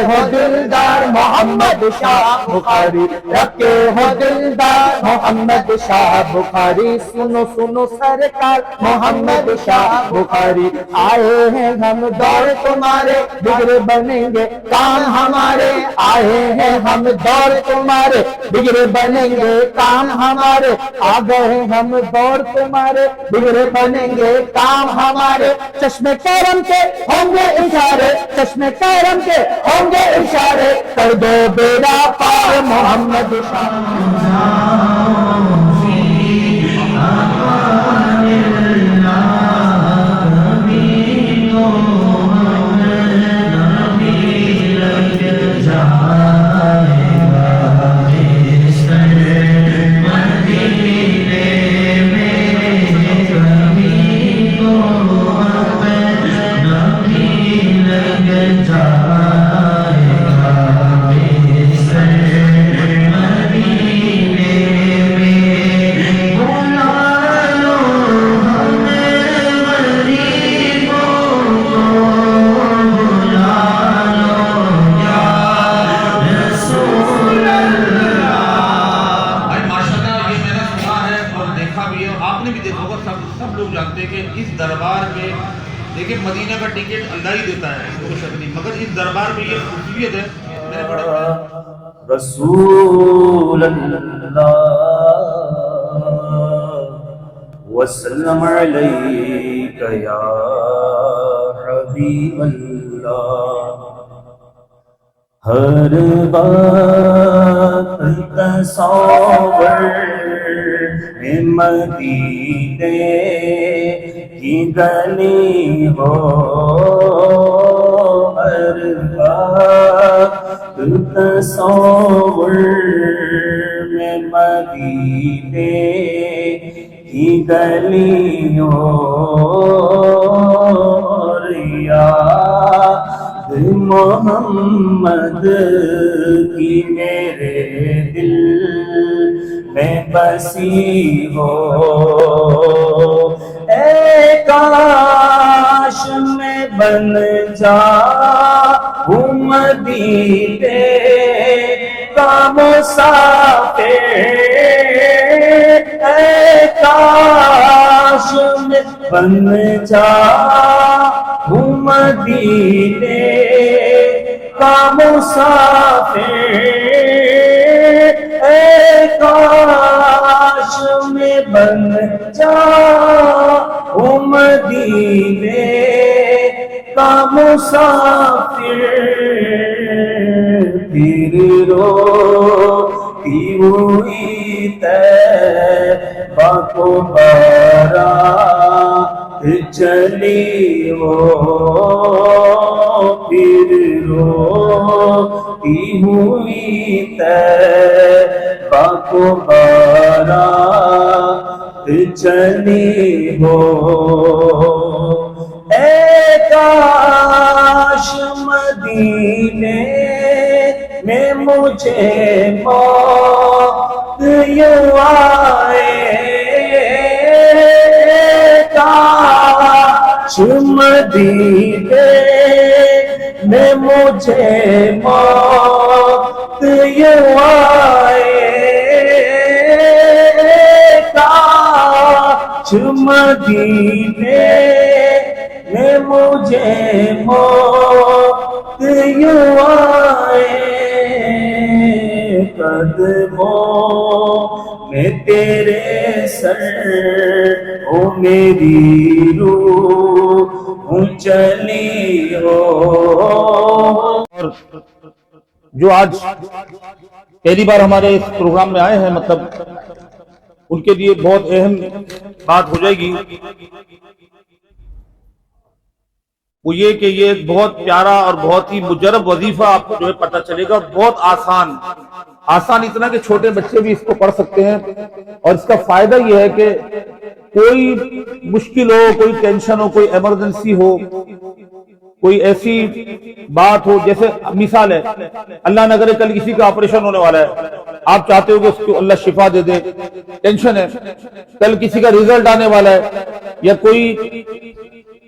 ہو دلدار محمد شاہ بخاری، رکھے ہو دلدار محمد شاہ بخاری، سنو سنو سرکار محمد شاہ بخاری، آئے ہیں ہم دور تمہارے بگڑے بنیں گے کام ہمارے، آئے ہیں ہم دور تمہارے بگڑے بنیں گے کام ہمارے، آ گئے ہم دور تمہارے بگڑے بنیں گے کام ہمارے، چشم کرم کے ہوں گے اشارے، چشم کرم کے ہوں گے اشارے، کر دو بیڑا پار محمد شاہ۔ دیکھیں مدینہ کا ٹکٹ اللہ ہی دیتا ہے، اس کو شک نہیں، مگر اس دربار میں یہ خصوصیت ہے، میں نے پڑھا رسول اللہ وسلم علیک یا حبیب اللہ، ہر بات تصور میں مدینے کی گلی ہو، ہر بات تصور میں مدینے کی گلی ہو، یاد محمد کی میرے دل میں بسی ہو، اے کاش میں بن جاؤں مدینے کا مسافر، اے کاش میں بن جاؤں مدینے کا مسافر، اے کاش میں بن جاؤں مدینے کا مسافر، پھر روتی ہوئی طیبہ کو بارات چلی ہو، پھر روتی ہوئی طیبہ کو بارات چلی ہو، اے کاش مدینے میں مجھے موت یوں آئے، کاش مدینے میں مجھے موت یوں آئے، کاش مدینے میں مجھے موت یوں آئے، قدموں میں تیرے سر او میری روح چلی ہو۔ اور جو آج پہلی بار ہمارے اس پروگرام میں آئے ہیں، مطلب ان کے لیے بہت اہم بات ہو جائے گی، وہ یہ کہ یہ ایک بہت پیارا اور بہت ہی مجرب وظیفہ آپ کو جو ہے پتہ چلے گا، بہت آسان اتنا کہ چھوٹے بچے بھی اس کو پڑھ سکتے ہیں، اور اس کا فائدہ یہ ہے کہ کوئی مشکل ہو، کوئی ٹینشن ہو، کوئی ایمرجنسی ہو، کوئی ایسی بات ہو، جیسے مثال ہے اللہ نہ کرے کل کسی کا آپریشن ہونے والا ہے، آپ چاہتے ہو کہ اس کو اللہ شفا دے دے، ٹینشن ہے، کل کسی کا ریزلٹ آنے والا ہے، یا کوئی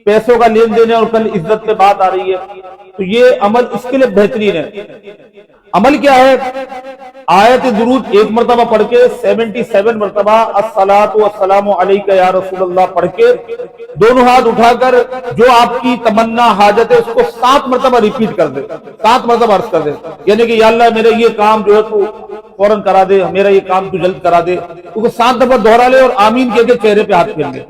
پیسوں کا لین دین ہے اور کل عزت پہ بات آ رہی ہے، تو یہ عمل اس کے لیے بہترین ہے۔ عمل کیا ہے؟ آیت درود ایک مرتبہ پڑھ کے 77 مرتبہ الصلاۃ والسلام علیک یا رسول اللہ پڑھ کے دونوں ہاتھ اٹھا کر جو آپ کی تمنا حاجت ہے اس کو 7 مرتبہ ریپیٹ کر دے، 7 مرتبہ عرض کر دے، یعنی کہ یا اللہ میرا یہ کام جو ہے تو فوراً کرا دے، میرا یہ کام تو جلد کرا دے، تو 7 دفعہ دہرا لے اور آمین کہہ کے چہرے پہ ہاتھ پھیر لے۔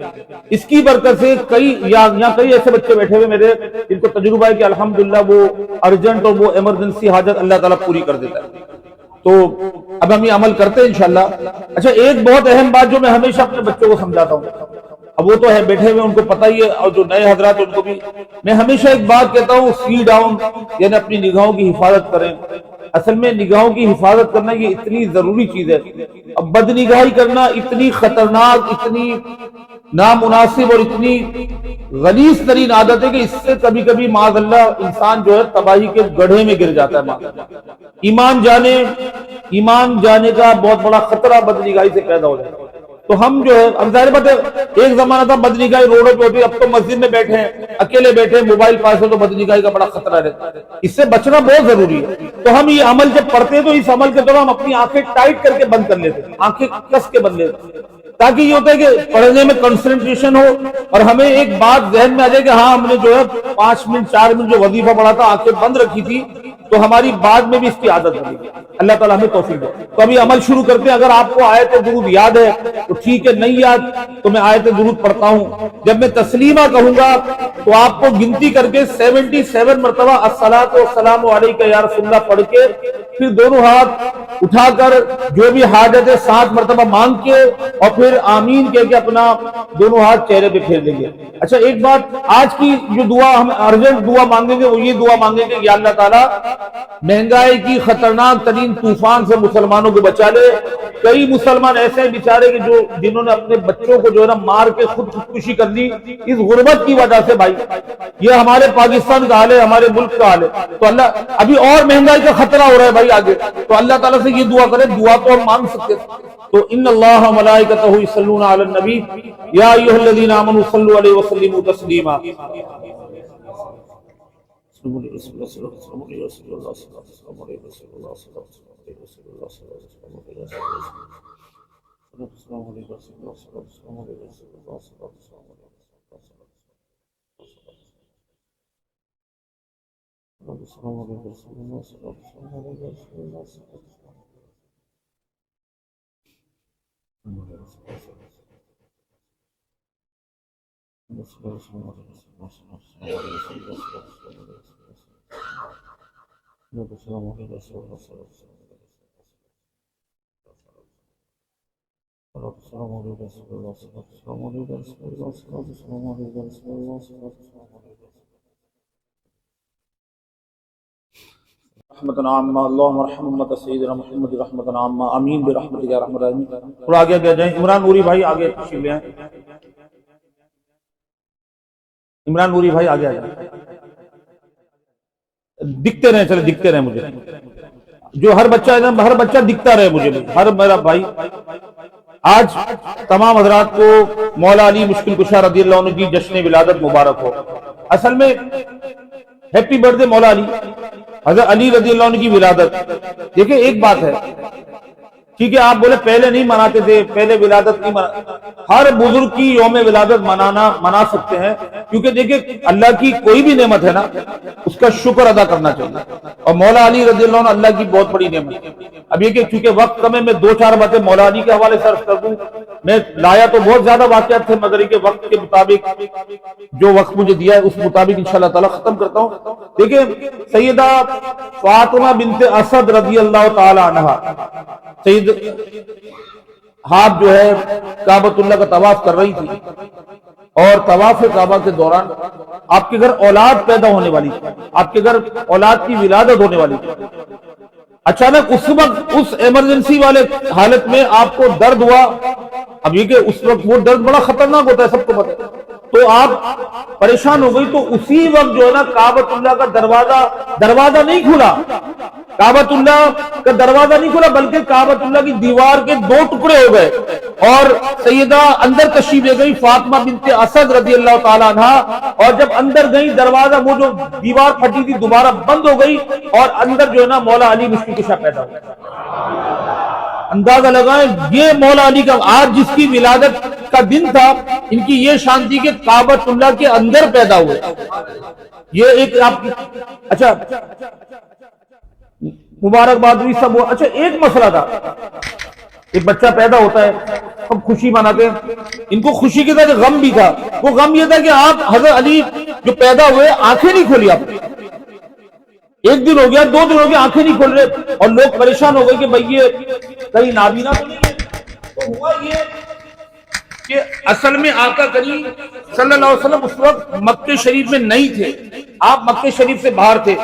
اس کی برکت سے یہاں کئی ایسے بچے بیٹھے ہوئے میرے جن کو تجربہ ہے کہ الحمدللہ وہ ارجنٹ اور وہ ایمرجنسی حاجت اللہ تعالیٰ پوری کر دیتا ہے۔ تو اب ہم یہ عمل کرتے ہیں انشاءاللہ۔ اچھا، ایک بہت اہم بات جو میں ہمیشہ اپنے بچوں کو سمجھاتا ہوں، اب وہ تو ہے بیٹھے ہوئے، ان کو پتہ ہی ہے، اور جو نئے حضرات ان کو بھی میں ہمیشہ ایک بات کہتا ہوں، سی ڈاؤن، یعنی اپنی نگاہوں کی حفاظت کریں۔ اصل میں نگاہوں کی حفاظت کرنا یہ اتنی ضروری چیز ہے۔ اب بد نگاہی کرنا اتنی خطرناک، اتنی نامناسب اور اتنی غلیظ ترین عادت ہے کہ اس سے کبھی کبھی معاذ اللہ انسان جو ہے تباہی کے گڑھے میں گر جاتا ہے۔ معاذ اللہ ایمان جانے کا بہت بڑا خطرہ بد نگاہی سے پیدا ہو جاتا ہے۔ تو ہم جو ہے، اب ظاہر بات ہے ایک زمانہ تھا بد نگاہی روڈوں پہ ہوتی، اب تو مسجد میں بیٹھے ہیں، اکیلے بیٹھے ہیں، موبائل پاس ہو تو بد نگاہی کا بڑا خطرہ رہتا ہے۔ اس سے بچنا بہت ضروری ہے۔ تو ہم یہ عمل جب پڑھتے ہیں تو اس عمل کے دوران ہم اپنی آنکھیں ٹائٹ کر کے بند کر لیتے ہیں، آنکھیں کس کے بند لیتے ہیں، تاکہ یہ ہوتا ہے کہ پڑھنے میں کنسنٹریشن ہو اور ہمیں ایک بات ذہن میں آ جائے کہ ہاں ہم نے جو ہے 5 منٹ 4 منٹ جو وظیفہ پڑھا تھا آنکھیں بند رکھی تھی، تو ہماری بعد میں بھی اس کی عادت بنے گی۔ اللہ تعالیٰ ہمیں توفیق دے۔ تو ابھی عمل شروع کرتے ہیں۔ اگر آپ کو آیت درود یاد ہے تو ٹھیک ہے، نہیں یاد تو میں آیت درود پڑھتا ہوں۔ جب میں تسلیمہ کہوں گا تو آپ کو گنتی کر کے 77 مرتبہ الصلاۃ والسلام علیک یا رسول اللہ پڑھ کے پھر دونوں ہاتھ اٹھا کر جو بھی حاجت ہے 7 مرتبہ مانگ کے اور پھر آمین کہہ کے اپنا دونوں ہاتھ چہرے پہ پھیر دیں گے۔ اچھا، ایک بات، آج کی جو دعا ہم ارجنٹ دعا مانگیں گے وہ یہ دعا مانگیں گے کہ یا اللہ تعالیٰ مہنگائی کی خطرناک ترین طوفان سے مسلمانوں کو بچا لے۔ کئی مسلمان ایسے ہیں بیچارے کہ جنہوں نے اپنے بچوں کو جو ہے نا مار کے خودکشی کر لی اس غربت کی وجہ سے۔ بھائی یہ ہمارے پاکستان کا حال ہے، ہمارے ملک کا حال ہے۔ تو اللہ ابھی اور مہنگائی کا خطرہ ہو رہا ہے بھائی آگے، تو اللہ تعالیٰ سے یہ دعا کرے، دعا تو ہم مانگ سکتے ہیں۔ تو ان اللہ ملائکتہ یصلون علی النبی یا ایھا الذین آمنوا صلوا علیہ وسلموا تسلیما۔ رحمتنا عامہ اللہم ارحم امت سیدنا محمد رحمتنا عامہ آمین برحمتک یا ارحم الراحمین۔ تھوڑا آگے آگے جائیں، عمران نوری بھائی آگے تشریف لے آئیں۔ عمران نوری بھائی آگے آ جائیں، دکھتے رہیں، چلے دکھتے رہیں مجھے، جو ہر بچہ ہے نا، ہر بچہ دکھتا رہے مجھے، ہر میرا بھائی۔ آج تمام حضرات کو مولا علی مشکل کشا رضی اللہ عنہ کی جشن ولادت مبارک ہو۔ اصل میں ہیپی برتھ ڈے مولا علی، حضرت علی رضی اللہ عنہ کی ولادت۔ دیکھیں ایک بات ہے، ٹھیک ہے آپ بولے پہلے نہیں مناتے تھے، پہلے ولادت نہیں ہر بزرگ کی یوم ولادت منا سکتے ہیں، کیونکہ دیکھیں اللہ کی کوئی بھی نعمت ہے نا اس کا شکر ادا کرنا چاہیے، اور مولا علی رضی اللہ عنہ اللہ کی بہت بڑی نعمت ہے۔ اب یہ کہ چونکہ وقت کم ہے، میں 2-4 باتیں مولا علی کے حوالے سے عرض کر دوں۔ میں لایا تو بہت زیادہ واقعات تھے، مگر یہ وقت کے مطابق جو وقت مجھے دیا ہے اس مطابق انشاءاللہ تعالی ختم کرتا ہوں۔ دیکھیں سیدہ فاطمہ بنت اسد رضی اللہ تعالی عنہا، سید آپ جو ہے کعبۃ اللہ کا طواف کر رہی تھی، اور طواف کعبہ کے دوران آپ کے گھر اولاد پیدا ہونے والی تھی، آپ کے گھر اولاد کی ولادت ہونے والی تھی۔ اچانک اس وقت اس ایمرجنسی والے حالت میں آپ کو درد ہوا۔ اب یہ کہ اس وقت وہ درد بڑا خطرناک ہوتا ہے، سب کو پتہ ہے، تو آپ پریشان ہو گئی، تو اسی وقت جو ہے نا کعبۃ اللہ کا دروازہ نہیں کھلا، کعبۃ اللہ کا دروازہ نہیں کھلا، بلکہ کعبۃ اللہ کی دیوار کے 2 ٹکڑے ہو گئے، اور سیدہ اندر تشریف لے گئی فاطمہ بنت اسد رضی اللہ تعالیٰ عنہ، اور جب اندر گئی دروازہ وہ جو دیوار پھٹی تھی دوبارہ بند ہو گئی اور اندر جو ہے نا مولا علی مشکل کشا پیدا ہو گیا۔ اندازہ لگائیں یہ مولا علی کا آج جس کی ولادت کا دن تھا، ان کی یہ شان تھی کہ کعبۃ اللہ کے اندر پیدا ہوئے۔ یہ ایک آپ کی اچھا مبارکباد ہوئی سب۔ اچھا ایک مسئلہ تھا، ایک بچہ پیدا ہوتا ہے سب خوشی مناتے ہیں، ان کو خوشی کے ساتھ غم بھی تھا۔ وہ غم یہ تھا کہ آپ حضرت علی جو پیدا ہوئے آنکھیں نہیں کھولی آپ نے، ایک دن ہو گیا 2 دن ہو گیا آنکھیں نہیں کھول رہے، اور لوگ پریشان ہو گئے کہ بھئی یہ کہیں نابینا تو نہیں ہے۔ تو ہوا یہ کہ اصل میں آقا کریم صلی اللہ علیہ وسلم اس وقت مکہ شریف میں نہیں تھے، آپ مکہ شریف سے باہر تھے۔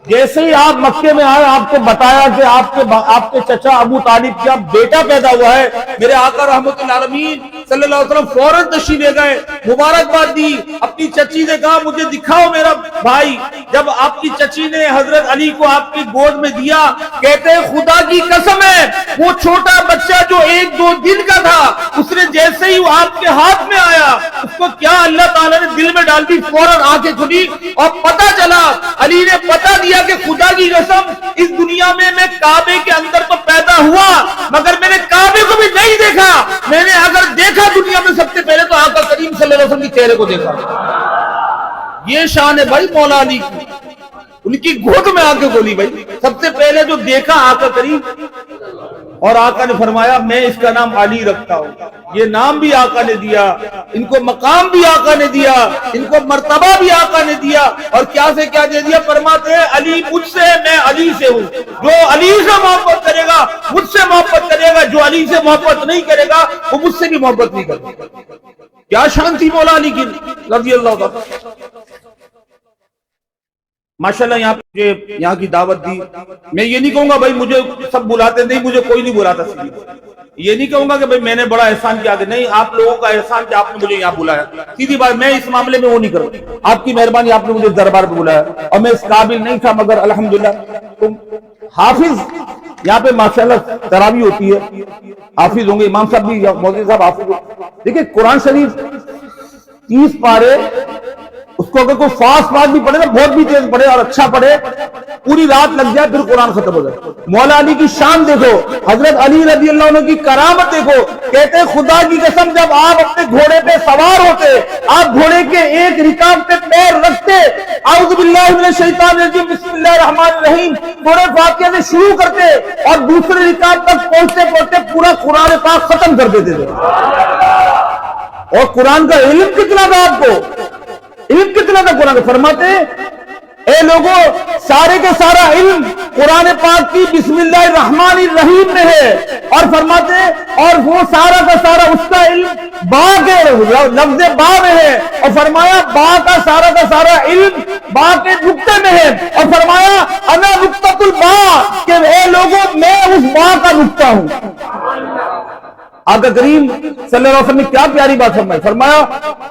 جیسے ہی آپ مکے میں آئے آپ کو بتایا کہ آپ کے چچا ابو طالب کا بیٹا پیدا ہوا ہے۔ میرے آقا رحمت اللہ عالمین صلی اللہ علیہ وسلم فوراً تشریف لے گئے، مبارکباد دی، اپنی چچی نے کہا مجھے دکھاؤ میرا بھائی۔ جب آپ کی چچی نے حضرت علی کو آپ کی گود میں دیا، کہتے ہیں خدا کی قسم ہے وہ چھوٹا بچہ جو 1-2 دن کا تھا، اس نے جیسے ہی آپ کے ہاتھ میں آیا اس کو کیا اللہ تعالیٰ نے دل میں ڈال دی، فوراً آنکھیں کھلی اور پتہ چلا، علی نے پتہ دیا کہ خدا کی قسم اس دنیا میں کعبے کے اندر تو پیدا ہوا مگر میں نے کعبے کو بھی نہیں دیکھا، میں نے اگر دیکھا دنیا میں سب سے پہلے تو آقا کریم صلی اللہ علیہ وسلم کے چہرے کو دیکھا۔ یہ شان ہے بھائی مولا علی کی، ان کی گود میں آنکھیں کھولی بھائی، سب سے پہلے جو دیکھا آقا کریم، اور آقا نے فرمایا میں اس کا نام علی رکھتا ہوں۔ یہ نام بھی آقا نے دیا، ان کو مقام بھی آقا نے دیا، ان کو مرتبہ بھی آقا نے دیا، اور کیا سے کیا دے دیا، فرماتے ہیں علی مجھ سے میں علی سے ہوں، جو علی سے محبت کرے گا مجھ سے محبت کرے گا، جو علی سے محبت نہیں کرے گا وہ مجھ سے بھی محبت نہیں کرے گا۔ کیا شان تھی مولا علی کی رضی اللہ تعالیٰ۔ ماشاءاللہ یہاں کی دعوت دی، میں یہ نہیں کہوں گا بھائی مجھے سب بلاتے نہیں، مجھے کوئی نہیں بلاتا، یہ نہیں کہوں گا کہ بھائی میں نے بڑا احسان کیا، کہ نہیں آپ لوگوں کا احسان کہ آپ نے مجھے یہاں بلایا، سیدھی بات میں اس معاملے میں وہ نہیں کروں، آپ کی مہربانی آپ نے مجھے دربار پہ بلایا، اور میں اس قابل نہیں تھا مگر الحمدللہ تم حافظ یہاں پہ ماشاءاللہ تراویح ہوتی ہے، حافظ ہوں گے، امام صاحب بھی مولوی صاحب حافظ ہوں گے۔ دیکھیں قرآن شریف 30 پارے، اس کو اگر کوئی فاسٹ بھی پڑھے نا، بہت بھی تیز پڑھے اور اچھا پڑھے، پوری رات لگ جائے پھر قرآن ختم ہو جائے۔ مولا علی کی شان دیکھو، حضرت علی رضی اللہ عنہ کی کرامت دیکھو، کہتے ہیں خدا کی قسم جب آپ اپنے گھوڑے پہ سوار ہوتے، آپ گھوڑے کے ایک رکاب پہ پیر رکھتے، اعوذ باللہ من الشیطان الرجیم بسم اللہ الرحمن الرحیم سورہ فاتحہ سے شروع کرتے، اور دوسرے رکاب تک پہنچتے پہنچتے پورا قرآن پاک ختم کر دیتے تھے۔ اور قرآن کا علم کتنا تھا آپ کو، علم کتنا تھا قرآن، فرماتے اے لوگوں سارے کے سارا علم قرآن پاک کی بسم اللہ الرحمن الرحیم میں ہے، اور فرماتے اور وہ سارا کا سارا اس کا علم با کے لفظ با میں ہے، اور فرمایا با کا سارا علم با کے نقطے میں ہے، اور فرمایا انا نقطۃ البا کہ اے لوگوں میں اس با کا نقطہ ہوں۔ آقا کریم صلی اللہ علیہ وسلم نے کیا پیاری بات فرمائی، فرمایا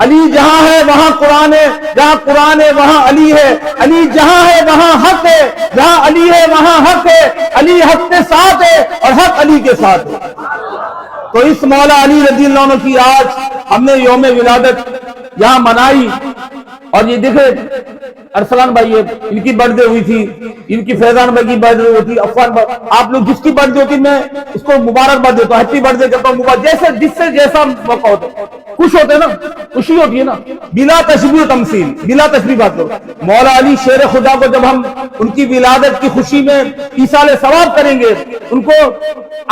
علی جہاں ہے وہاں قرآن ہے، جہاں قرآن ہے وہاں علی ہے، علی جہاں ہے وہاں حق ہے، جہاں علی ہے وہاں حق ہے، علی حق کے ساتھ ہے اور حق علی کے ساتھ ہے۔ تو اس مولا علی رضی اللہ عنہ کی آج ہم نے یوم ولادت یہاں منائی، اور یہ دیکھیں ارسلان بھائی ان کی برتھ ڈے ہوئی تھی، ان کی فیضان بھائی کی برتھ ڈے ہوتی، عفان بھائی آپ لوگ جس کی برتھ ڈے ہوتی میں اس کو مبارکباد دیتا ہوں، ہیپی برتھ ڈے کہتا ہوں، مبارک جس سے جیسا موقع ہوتا ہے، خوش ہوتے ہیں نا، خوشی ہوتی ہے نا، بلا تشبیہ و تمثیل، بلا تشبیہ بات کرو۔ مولا علی شیر خدا کو جب ہم ان کی ولادت کی خوشی میں ایصال ثواب کریں گے، ان کو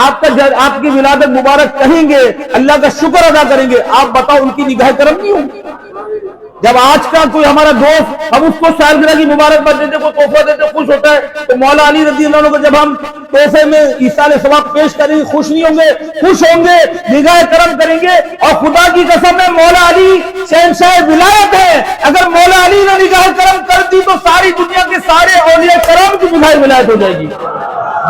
آپ کی ولادت مبارک کہیں گے، اللہ کا شکر ادا کریں گے، آپ بتاؤ ان کی نگاہ کرم نہیں ہوگی؟ جب آج کا کوئی ہمارا دوست ہم اس کو سالگرہ کی مبارکباد دیتے، کوئی تحفہ دیتے، خوش ہوتا ہے، تو مولا علی رضی اللہ عنہ کو جب ہم تحفے میں ایصال ثواب پیش کریں گے خوش نہیں ہوں گے؟ خوش ہوں گے، نگاہ کرم کریں گے، اور خدا کی قسم ہے مولا علی شہنشاہ ولایت ہے، اگر مولا علی نے نگاہ کرم کر دی تو ساری دنیا کے سارے اولیاء کرام کی نگاہ ولایت ہو جائے گی۔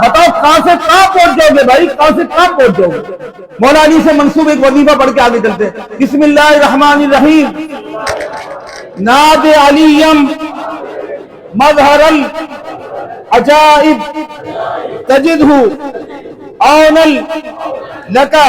بتاؤ کہاں سے کہاں پہنچ جاؤ گے بھائی، کہاں سے کہاں پہنچ جاؤ گے؟ مولا علی سے منسوب ایک وظیفہ پڑھ کے آگے چلتے ہیں، بسم اللہ الرحمن الرحیم ناد علیم مظہر العجائب تجدہ اونا لکا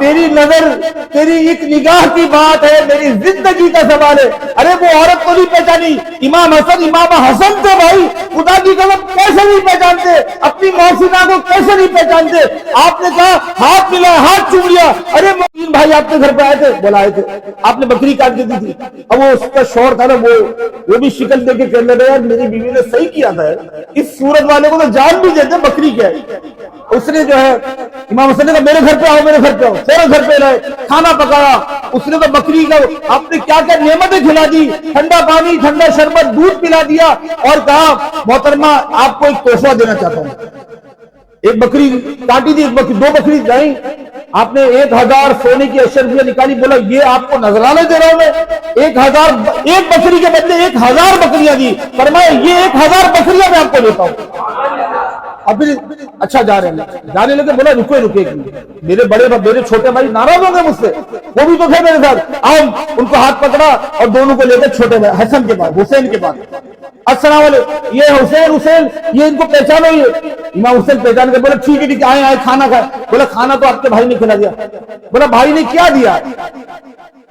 تیری نظر، تیری ایک نگاہ کی بات ہے، میری زندگی کا سوال ہے. ارے وہ عورت کو نہیں پہچانی، امام حسن امام حسن تھے بھائی، خدا کی قسم کیسے نہیں پہچانتے، اپنی محسنہ کو کیسے نہیں پہچانتے. آپ نے کہا ہاتھ ملا، ہاتھ چوم لیا. ارے مبین بھائی آپ کے گھر پہ آئے تھے، بولا آئے تھے، آپ نے بکری کاٹ کے دی تھی. اب وہ اس کا شوہر تھا نا، وہ بھی شکل دے کے کہنے لگا یار میری بیوی نے صحیح کیا تھا، اس صورت والے کو تو جان بھی دیتے بکری کیا ہے. اس نے جو ہے امام حسن نے کہا میرے گھر پہ آؤ، میرے گھر پہ آؤ. فوراً گھر پہ رہے، کھانا پکایا. اس نے تو بکری کا آپ نے کیا کیا نعمتیں کھلا دی، ٹھنڈا پانی، ٹھنڈا شربت، دودھ پلا دیا، اور کہا محترمہ آپ کو ایک تحفہ دینا چاہتا ہوں. ایک بکری کاٹی تھی، دو بکری جائیں، آپ نے 1000 سونے کی اشرفیہ نکالی، بولا یہ آپ کو نذرانے دے رہا ہوں میں، 1000 ایک بکری کے بدلے 1000 بکریاں دی. فرمایا یہ 1000 بکریاں میں آپ کو دیتا ہوں. اب پھر اچھا جا رہے ہیں، جانے لگے. بولا رکے میرے چھوٹے بھائی ناراض ہوں گے مجھ سے، وہ بھی تو تھے میرے ساتھ. ان کو ہاتھ پکڑا اور دونوں کو لے کر چھوٹے بھائی حسن کے پاس، حسین کے پاس. السلام علیکم، یہ حسین یہ ان کو پہچانو. یہ امام حسین پہچان کے بولے ٹھیک ہے آئے کھانا کھائے. بولا کھانا تو آپ کے بھائی نے کھلا دیا. بولا بھائی نے کیا دیا؟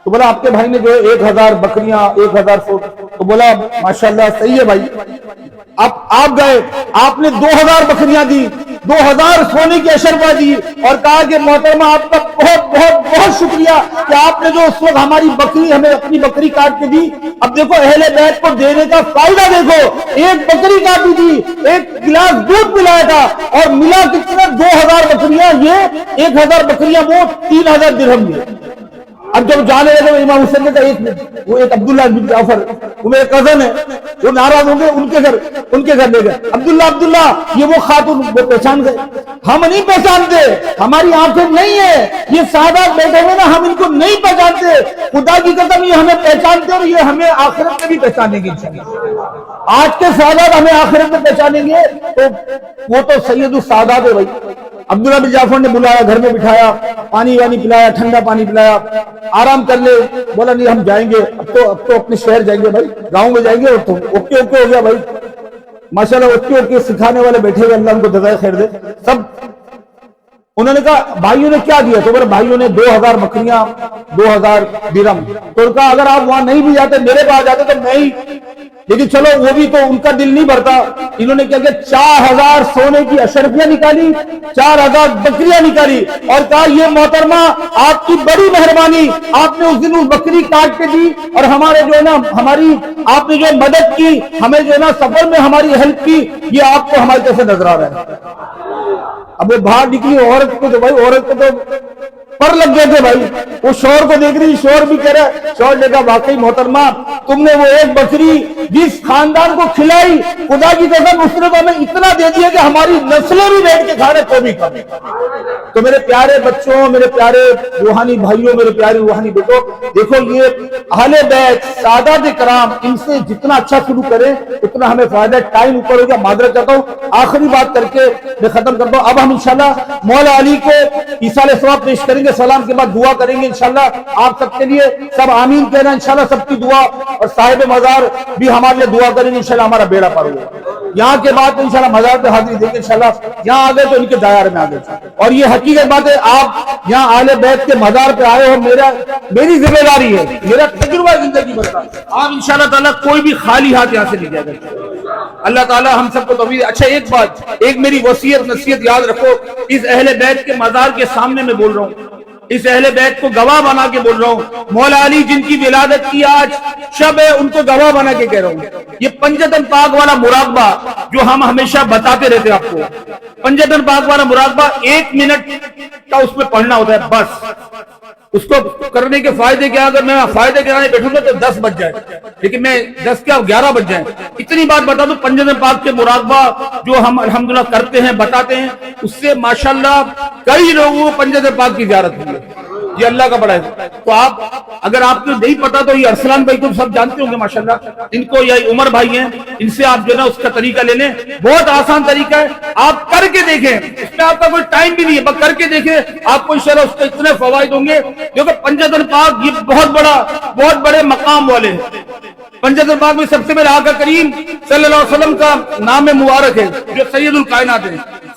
تو بولا آپ کے بھائی نے جو 1000 بکریاں 1000 سو. تو بولا ماشاءاللہ صحیح ہے بھائی. اب آپ گئے، آپ نے 2000 بکریاں دی، 2000 سونے کی اشرفیہ دی، اور کہا کہ محترمہ آپ کا بہت بہت بہت شکریہ کہ آپ نے جو اس وقت ہماری بکری، ہمیں اپنی بکری کاٹ کے دی. اب دیکھو اہل بیت کو دینے کا فائدہ دیکھو، ایک بکری کاٹی تھی، ایک گلاس دودھ پلایا تھا، اور ملا کتنا 2000 بکریاں. یہ 1000 بکریاں وہ 3000 درہم دی. اب جب جانے لگے امام حسین نے کہا وہ ایک عبداللہ بن جعفر، وہ میرے کزن ہے، وہ ناراض ہوں گے، ان کے گھر لے گئے. عبداللہ یہ وہ خاتون، وہ پہچان گئے. ہم نہیں پہچانتے، ہماری آنکھیں نہیں ہے، یہ سادات بیٹھے ہوئے نا، ہم ان کو نہیں پہچانتے. خدا کی قسم یہ ہمیں پہچانتے، اور یہ ہمیں آخرت میں بھی پہچانیں گے انشاءاللہ. آج کے سادات ہمیں آخرت میں پہچانیں گے، تو وہ تو سید السادات ہے بھائی. عبداللہ بن جعفر نے بلایا، گھر میں بٹھایا، پانی وانی پلایا، ٹھنڈا پانی پلایا. آرام کر لے. بولا نہیں ہم جائیں گے، اب تو اپنے شہر جائیں گے بھائی، گاؤں میں جائیں گے. اور تو اوکے ہو گیا بھائی، ماشاءاللہ اوکے سکھانے والے بیٹھے ہوئے، اللہ ان کو جزائے خیر دے. سب انہوں نے کہا بھائیوں نے کیا دیا؟ تو بھائیوں نے 2000 بکریاں 2000 درہم. تو کہا اگر آپ وہاں نہیں بھی جاتے، میرے پاس جاتے تو میں ہی، لیکن چلو وہ بھی تو ان کا دل نہیں بھرتا. انہوں نے کیا کہ 4000 سونے کی اشرفیاں نکالی، 4000 بکریاں نکالی، اور کہا یہ محترمہ آپ کی بڑی مہربانی، آپ نے اس دن اس بکری کاٹ کے دی، اور ہمارے جو ہے نا ہماری آپ نے جو مدد کی، ہمیں جو ہے نا سفر میں ہماری ہیلپ کی، یہ آپ کو ہماری طرف سے نظر آ رہا ہے. اب وہ باہر نکلی عورت کو، تو بھائی عورت کو تو پر لگ گئے تھے بھائی. وہ شوہر کو دیکھ رہی، شوہر بھی کہہ رہا. شوہر نے کہا واقعی محترمہ تم نے وہ ایک بکری جس خاندان کو کھلائی، خدا کی قسم اس نے تو ہمیں اتنا دے دیا کہ ہماری نسلیں بھی بیٹھ کے کھا رہے تو بھی کھا. تو میرے پیارے بچوں، میرے پیارے روحانی بھائیوں، میرے پیارے روحانی بیٹوں، دیکھو یہ اہل بیت سادات کرام، ان سے جتنا اچھا سلوک کریں اتنا ہمیں فائدہ. ٹائم اوپر ہو گیا، معذرت چاہتا ہوں. آخری بات کر کے میں ختم کرتا ہوں. اب ہم انشاءاللہ مولا علی کو ایصال ثواب پیش کریں گے، سلام کے بعد دعا کریں گے انشاءاللہ آپ سب کے لیے. سب آمین کہنا انشاءاللہ، سب کی دعا، اور صاحب مزار بھی ہمارے لیے دعا کریں گے انشاءاللہ، ہمارا بیڑا پار ہوگا. یہاں کے بعد انشاءاللہ مزار پہ حاضری دیں گے انشاءاللہ. یہاں آ گئے تو ان کے دائرے میں آ گئے، اور یہ حقیقت بات ہے. آپ یہاں اہل بیت کے مزار پہ آئے ہو، میری ذمہ داری ہے، میرا تجربہ زندگی بتا. آپ انشاءاللہ تعالیٰ کوئی بھی خالی ہاتھ یہاں سے نہیں جائے گا. اللہ تعالیٰ ہم سب کو توفیق. اچھا ایک بات، ایک میری وصیت نصیحت یاد رکھو. اس اہل بیت کے مزار کے سامنے میں بول رہا ہوں، اس اہل بیت کو گواہ بنا کے بول رہا ہوں. مولا علی جن کی ولادت کی آج شب ہے، ان کو گواہ بنا کے کہہ رہا ہوں. یہ پنجتن پاک والا مراقبہ جو ہم ہمیشہ بتاتے رہتے ہیں آپ کو، پنجتن پاک والا مراقبہ 1 منٹ کا اس میں پڑھنا ہوتا ہے بس. اس کو کرنے کے فائدے کیا؟ اگر میں فائدے کے آنے بیٹھوں گا تو 10 بج جائے، لیکن میں 10 کیا 11 بج جائے. اتنی بات بتا دوں، پنجتن پاک کے مراقبہ جو ہم الحمدللہ کرتے ہیں، بتاتے ہیں، اس سے ماشاءاللہ کئی لوگوں کو پنجتن پاک کی زیارت ہوئی ہے. یہ اللہ کا بڑا ہے. تو آپ اگر آپ کو نہیں پتا تو یہ ارسلان بھائی کو سب جانتے ہوں گے ماشاءاللہ، ان کو یا عمر بھائی ہیں، ان سے آپ جو ہے نا اس کا طریقہ لے لیں. بہت آسان طریقہ ہے، آپ کر کے دیکھیں. اس میں آپ کا کوئی ٹائم بھی نہیں ہے، بس کر کے دیکھیں، آپ کو انشاءاللہ اس کے اتنے فوائد ہوں گے. کیونکہ پنجتن پاک یہ بہت بڑے مقام والے ہیں. پنجتن پاک میں سب سے پہلے آقا کریم صلی اللہ علیہ وسلم کا نام مبارک ہے جو سید الکائنات ہے.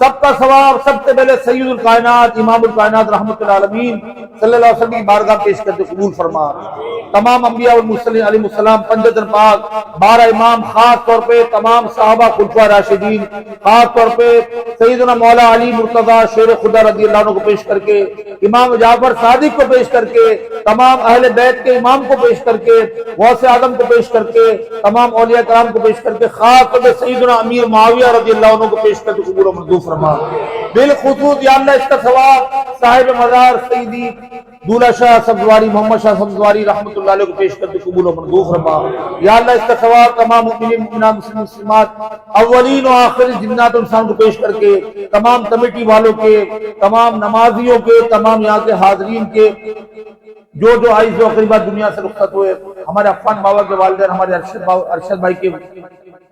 سب کا ثواب سب سے پہلے سید الکائنات امام الکائنات رحمۃ العالمین صلی اللہ علیہ وسلم کی بارگاہ پیش کرتے قبول فرما۔ تمام انبیاء والمرسلین علیہ السلام، پنجتن پاک، 12 امام، خاص طور پہ تمام صحابہ خلفاء راشدین، خاص طور پہ سیدنا مولا علی مرتضی شیر خدا رضی اللہ عنہ کو پیش کر کے، امام جعفر صادق کو پیش کر کے، تمام اہل بیت کے امام کو پیش کر کے، غوث اعظم کو پیش کر کے، تمام اولیاء کرام کو پیش کر کے، خاص طور پہ سیدنا امیر معاویہ رضی اللہ عنہ کو پیش کر کے قبول و منظور فرما۔ بالخصوص یا اللہ اس کا ثواب صاحب مزار سیدی دولہ شاہ سبزواری محمد شاہ سبزواری رحمۃ اللہ علیہ کو پیش کر کے قبول و منظور فرما۔ یا اللہ اس کا ثواب تمام مؤمنین مؤمنات مسلم مسلمات اولین و آخری جنات و انسان کو پیش کر کے، تمام کمیٹی والوں کے، تمام نمازیوں کے، تمام یہاں کے حاضرین کے، جو جو عائز و قریبات دنیا سے رخصت ہوئے، ہمارے عفان بابا کے والدین، ہمارے ارشد بھائی کے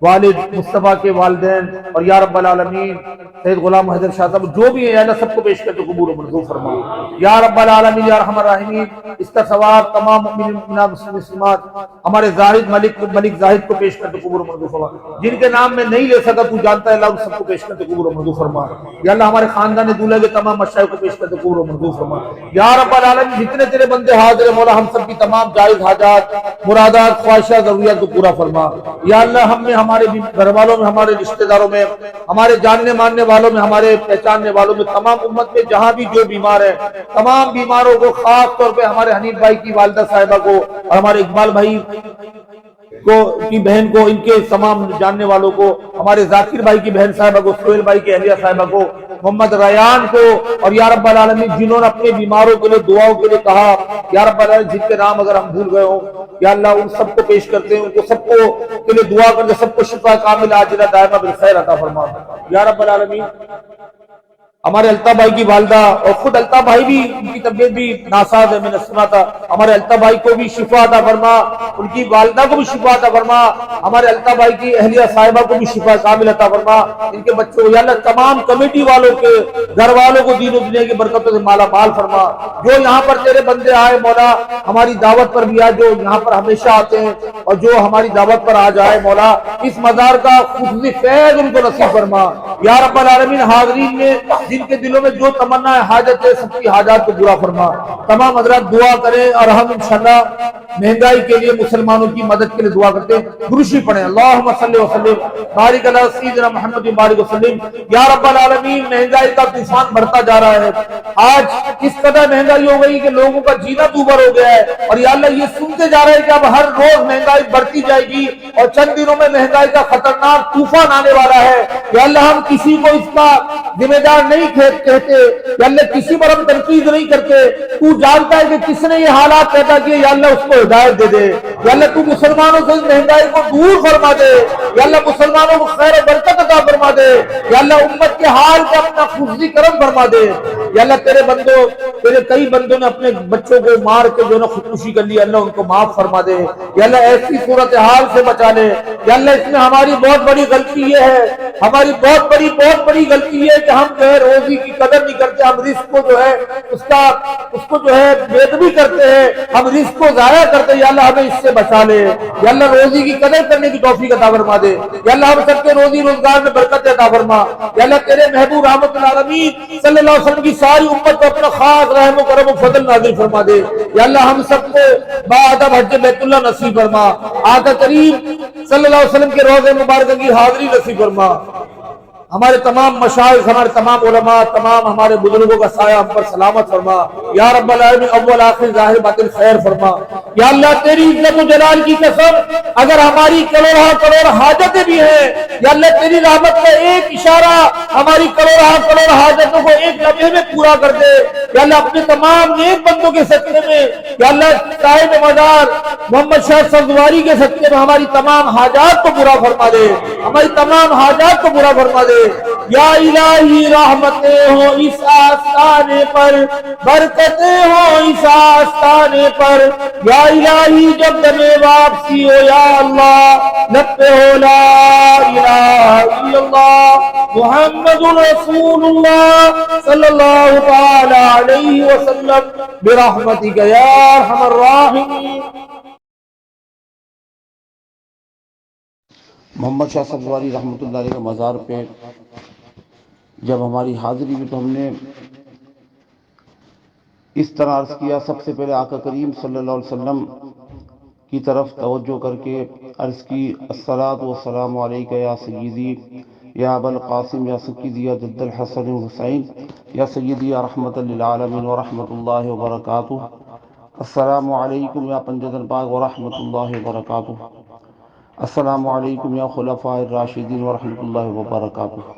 والد، مصطفیٰ کے والدین، اور یا رب العالمین سید غلام حیدر شاہ صاحب جو بھی ہیں، یا اللہ سب کو پیش کر کے قبول و منظور فرما۔ یا رب العالمین یا ارحم الراحمین اس کا ثواب تمام مومنین مومنات مسلم مسلمات ہمارے زاہد ملک زاہد کو پیش کر کے قبول و منظور فرما۔ جن کے نام میں نہیں لے سکا تو جانتا ہے اللہ، ان سب کو پیش کر کے قبول و منظور فرما۔ یا اللہ ہمارے خاندان دولہے کے تمام مشائخ کو پیش کر کے قبول و منظور فرما۔ یا رب العالمین جتنے تیرے بندے حاضر ہیں مولا، ہم سب کی تمام جائز حاجات، مرادات، خواہشات، ضروریات کو پورا فرما۔ یا اللہ ہم میں، ہمارے گھر والوں میں، ہمارے رشتہ داروں میں، ہمارے جاننے ماننے والوں میں، ہمارے پہچاننے والوں میں، تمام امت میں جہاں بھی جو بیمار ہے، تمام بیماروں کو، خاص طور پہ ہمارے حنیف بھائی کی والدہ صاحبہ کو، اور ہمارے اقبال بھائی کی بہن کو، ان کے تمام جاننے والوں کو، ہمارے ذاکر بھائی کی بہن صاحبہ کو، سہیل بھائی کی اہلیہ صاحبہ کو، محمد ریان کو، اور یا رب العالمین جنہوں نے اپنے بیماروں کے لیے دعاؤں کے لیے کہا، یا رب العالمین جن کے نام اگر ہم بھول گئے ہوں یا اللہ ان سب کو پیش کرتے ہیں، ان کو سب کو کے لیے دعا کرتے، سب کو شفا کامل عاجلہ دائمہ بالخیر عطا فرما۔ یا رب العالمین ہمارے الطاف بھائی کی والدہ، اور خود الطاف بھائی بھی ان کی طبیعت بھی ناساز ہے، میں نے سنا تھا، ہمارے الطاف بھائی کو بھی شفا عطا فرما، ان کی والدہ کو بھی شفا عطا فرما، ہمارے الطاف بھائی کی اہلیہ صاحبہ کو بھی شفا کامل عطا فرما، ان کے بچوں کو، یا اللہ تمام کمیٹی والوں کے گھر والوں کو دین و دنیا کی برکتوں سے مالا مال فرما۔ جو یہاں پر تیرے بندے آئے مولا، ہماری دعوت پر بھی آئے، جو یہاں پر ہمیشہ آتے ہیں اور جو ہماری دعوت پر آج آئے مولا، اس مزار کا خصوصی فیض ان کو نصیب فرما۔ یا رب العالمین حاضرین میں جن کے دلوں میں جو تمنا ہے، حاجت ہے، سب کی حاجات کو پورا فرما۔ تمام حضرات دعا کریں، اور ہم انشاءاللہ مہنگائی کے لیے مسلمانوں کی مدد کے لیے دعا کرتے ہیں، درشی پڑھیں، اللہم صلی وسلم بارک علی سیدنا محمد بارک وسلم۔ یا رب العالمین مہنگائی کا طوفان بڑھتا جا رہا ہے، آج اس قدر مہنگائی ہو گئی کہ لوگوں کا جینا دوبر ہو گیا ہے، اور یا اللہ یہ سنتے جا رہے ہیں کہ اب ہر روز مہنگائی بڑھتی جائے گی، اور چند دنوں میں مہنگائی کا خطرناک طوفان آنے والا ہے۔ یا اللہ ہم کسی کو اس کا ذمہ دار نہیں کہتے، یا اللہ کسی پر ہم تنقید نہیں کرتے، تو جانتا ہے کہ کس نے یہ حالات پیدا کیے، یا اللہ اس کو ہدایت دے دے، یا اللہ تو مسلمانوں سے اس مہنگائی کو دور فرما دے، یا اللہ مسلمانوں کو خیر و برکت عطا فرما دے، یا اللہ امت کے حال کا اپنا خصوصی کرم فرما دے۔ یا اللہ تیرے بندوں، تیرے کئی بندوں نے اپنے بچوں کو مار کے جو ہے نا خودکشی کر لی، اللہ ان کو معاف فرما دے، یا اللہ ایسی صورتحال سے بچا لے۔ یا اللہ اس میں ہماری بہت بڑی غلطی یہ ہے، ہماری بہت بڑی غلطی یہ ہے کہ ہم جو ہے روزی کی قدر نہیں کرتے، ہم رزق کو جو ہے اس کو جو ہے بے ادبی کرتے ہیں، ہم رزق کو ضائع کرتے ہیں۔ یا اللہ ہمیں اس سے بچا لے، یا اللہ روزی کی قدر کرنے کی توفیق عطا فرما دے، یا اللہ ہم سب کے روزی روزگار میں برکت عطا فرما۔ یا اللہ تیرے محبوب رحمت العالمین صلی اللہ علیہ وسلم کی ساری امت کو اپنا خاص رحم و کرم و فضل نازل فرما دے۔ یا اللہ ہم سب کو باادب حج بیت اللہ نصیب فرما، آقا کریم صلی اللہ علیہ وسلم کے روضہ مبارکہ کی حاضری نصیب فرما۔ ہمارے تمام مشائخ، ہمارے تمام علماء، تمام ہمارے بزرگوں کا سایہ ہم پر سلامت فرما۔ یا رب العالمین اول آخر ظاہر باطن خیر فرما۔ یا اللہ تیری عزت و جلال کی قسم، اگر ہماری کروڑ حاجتیں بھی ہیں، یا اللہ تیری رحمت کا ایک اشارہ ہماری کروڑ حاجتوں کو ایک لمحے میں پورا کر دے۔ یا اللہ اپنے تمام نیک بندوں کے صدقے میں، یا اللہ صاحب مزار محمد شاہ سبزواری کے صدقے میں ہماری تمام حاجات کو پورا فرما دے، ہماری تمام حاجات کو پورا فرما دے۔ یا الہی رحمتیں ہو اس آستانے پر، برکتیں ہو اس آستانے پر، یا الہی جب دمِ واپسی ہو یا اللہ لب پہ ہو لا الہ الا اللہ محمد رسول اللہ صلی اللہ تعالی علیہ وسلم برحمتک یا ارحم الراحمین۔ محمد شاہ سبزواری رحمۃ اللہ علیہ کے مزار پہ جب ہماری حاضری ہوئی تو ہم نے اس طرح عرض کیا، سب سے پہلے آقا کریم صلی اللہ علیہ وسلم کی طرف توجہ کر کے عرض کی، الصلاۃ والسلام علیک یا سیدی یا ابا القاسم یا سیدی یا جد الحسن والحسین یا سیدی یا رحمت للعالمین ورحمۃ اللہ وبرکاتہ، السلام علیکم یا پنجد الباغ ورحمۃ اللہ وبرکاتہ، السلام علیکم یا خلفاء الراشدین ورحمۃ اللہ وبرکاتہ،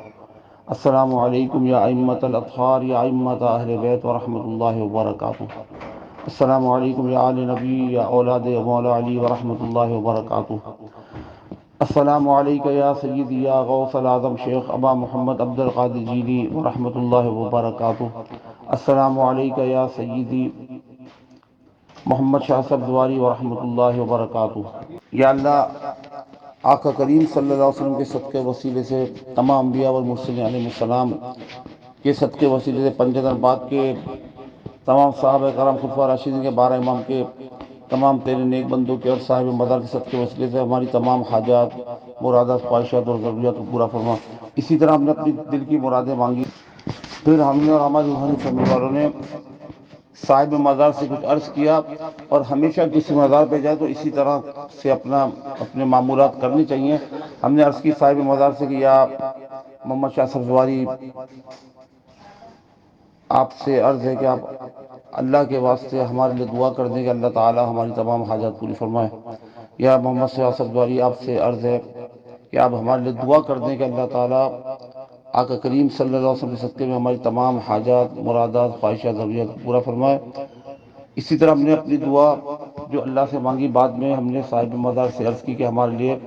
السلام علیکم یا ائمۃ الاطہار یا ائمۃ اہل بیت ورحمۃ اللہ وبرکاتہ، السلام علیکم یا آل نبی یا اولاد مولا علی ورحمۃ اللہ وبرکاتہ، السلام علیکم یا سیدی یا غوث العظم شیخ ابا محمد عبد القادر جیلی ورحمۃ اللہ وبرکاتہ، السلام علیکم یا سیدی محمد شاہ صاحب دواری ورحمۃ اللہ وبرکاتہ۔ یا اللہ، آقا کریم صلی اللہ علیہ وسلم کے صدقے وسیلے سے، تمام انبیاء والمرسلین علیہ السلام کے صدقے وسیلے سے، پنجدر باغ کے تمام صحابہ کرام، خلفاء راشدین کے 12 امام کے، تمام تیرے نیک بندوں کے اور صاحب مدار کے صدقے وسیلے سے ہماری تمام حاجات، مرادات، خواہشات اور ضروریات کو پورا فرما۔ اسی طرح ہم نے اپنی دل کی مرادیں مانگی، پھر ہم نے اور ہماری روحانی فیملی والوں نے صاحب مزار سے کچھ عرض کیا، اور ہمیشہ کسی مزار پہ جائے تو اسی طرح سے اپنے معمولات کرنی چاہیے۔ ہم نے عرض کی صاحب مزار سے کہ یا محمد شاہ سبزواری، آپ سے عرض ہے کہ آپ اللہ کے واسطے ہمارے لیے دعا کر دیں کہ اللہ تعالی ہماری تمام حاجات پوری فرمائے۔ یا محمد شاہ سبزواری، آپ سے عرض ہے کہ آپ ہمارے لیے دعا کر دیں کہ اللہ تعالی آقا کریم صلی اللہ علیہ وسلم کے صدقے میں ہماری تمام حاجات، مرادات، خواہشات، ضروریات پورا فرمائے۔ اسی طرح ہم نے اپنی دعا جو اللہ سے مانگی، بعد میں ہم نے صاحب مزار سے عرض کی کہ ہمارے لیے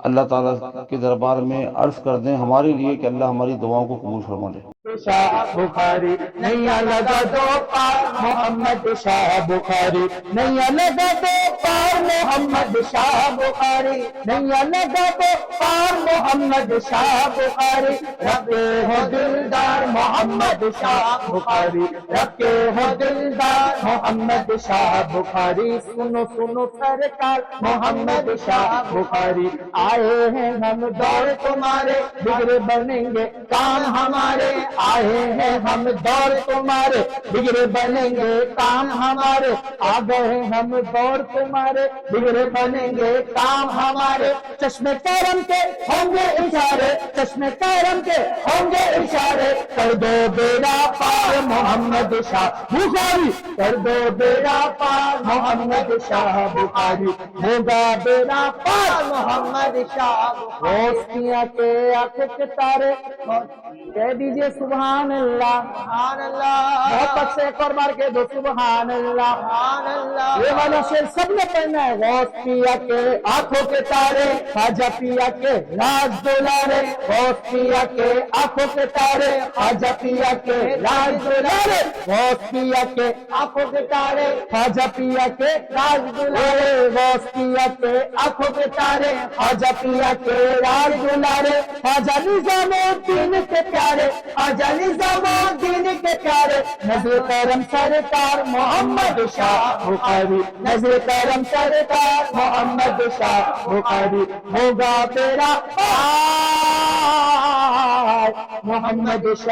اللہ تعالیٰ کے دربار میں عرض کر دیں ہمارے لیے کہ اللہ ہماری دعاؤں کو قبول فرما لے۔ شاہ بخاری نیا لگا دو پار محمد شاہ بخاری، نیا لگا دو پار محمد شاہ بخاری، نیا لگا دو پار محمد شاہ بخاری، رکھے ہو دلدار محمد شاہ بخاری، رکھے ہو دلدار محمد شاہ بخاری، سنو سنو سرکار محمد شاہ بخاری، آئے ہیں ہم دور تمہارے، بگڑے بنیں گے کام ہمارے، آئے ہیں ہم دور تمہارے، بگڑے بنیں گے کام ہمارے، آ گئے ہم دور تمہارے، بگڑے بنیں گے کام ہمارے، چشم کرم کے ہوں گے اشارے، چشم کرم کے ہوں گے اشارے، کر دو بیڑا پار محمد شاہ بخاری، کر دو بیڑا پار محمد شاہ بخاری، ہوگا بیڑا پار محمد شاہ بخاری۔ روشنیاں کے آنکھ کے تارے، کہہ دیجئے سبحان اللہ، سبحان اللہ، محبت سے ایک اور بار کہہ دو سبحان اللہ، سبحان اللہ۔ یہ والا شعر سب نے پڑھنا ہے۔ غوث پیا کے آنکھوں کے تارے، خواجہ پیا کے راز دولارے، غوث پیا کے آنکھوں کے تارے، خواجہ پیا کے راز دولارے، غوث پیا کے آنکھوں کے تارے، خواجہ پیا کے راز دولارے، غوث پیا کے آنکھوں کے تارے، خواجہ پیا کے راز دولارے، خواجہ نظام الدین کے پیارے، خواجہ نظام الدین کے پیارے، نظر کرم سرکار محمد شاہ بخاری، نظر کرم سرکار محمد شاہ بخاری، ہوگا تیرا پار محمد شاہ